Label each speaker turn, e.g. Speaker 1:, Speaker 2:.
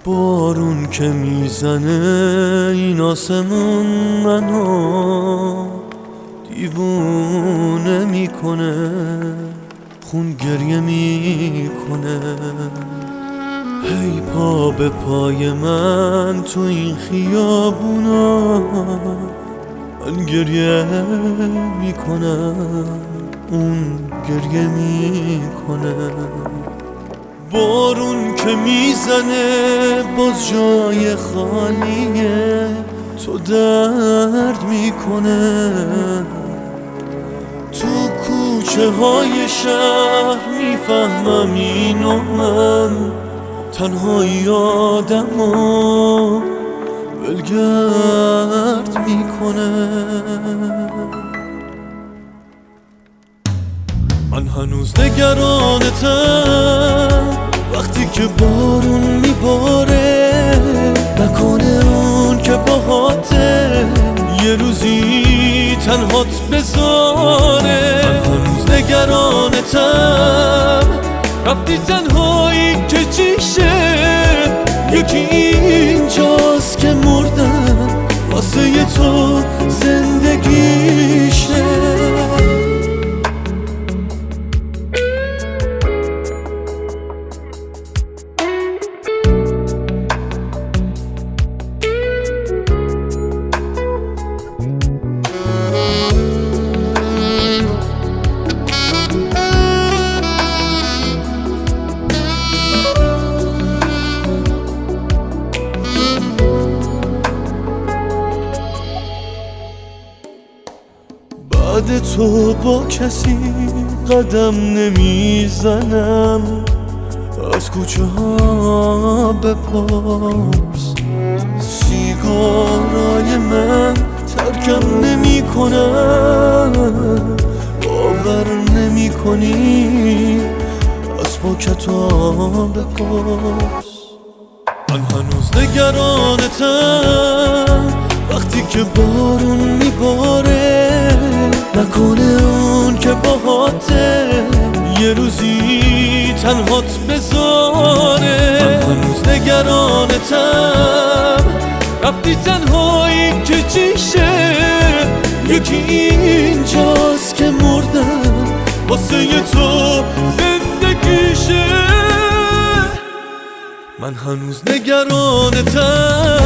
Speaker 1: بارون که میزنه این آسمون منو دیوونه میکنه، خون گریه میکنه. هی پا به پای من تو این خیابونا، من گریه میکنم، اون گریه میکنه. بارون که میزنه باز جای خالیه، تو درد میکنه. تو کوچه های شهر میفهمم اینو من، تنهایی آدمو ولگرد میکنه. من هنوز نگرانتم وقتی که بارون میباره، نکنه اون که باهاته یه روزی تنهات بذاره. من هنوز نگرانتم رفتی تنهایی که چیشه، یکی اینجاست که مردم واسه تو زندگیشه. بعد تو با کسی قدم نمیزنم، از کوچه ها بپرس. سیگارای من ترکم نمی کنم، باور نمی کنی از پاکتا بپرس. من هنوز نگرانتم وقتی که بارون میباره، نکنه اون که باهاته یه روزی تنهات بذاره. من هنوز نگرانتم رفتی تنهایی که چیشه، یکی اینجاست که مردم واسه تو زندگیشه. من هنوز نگرانتم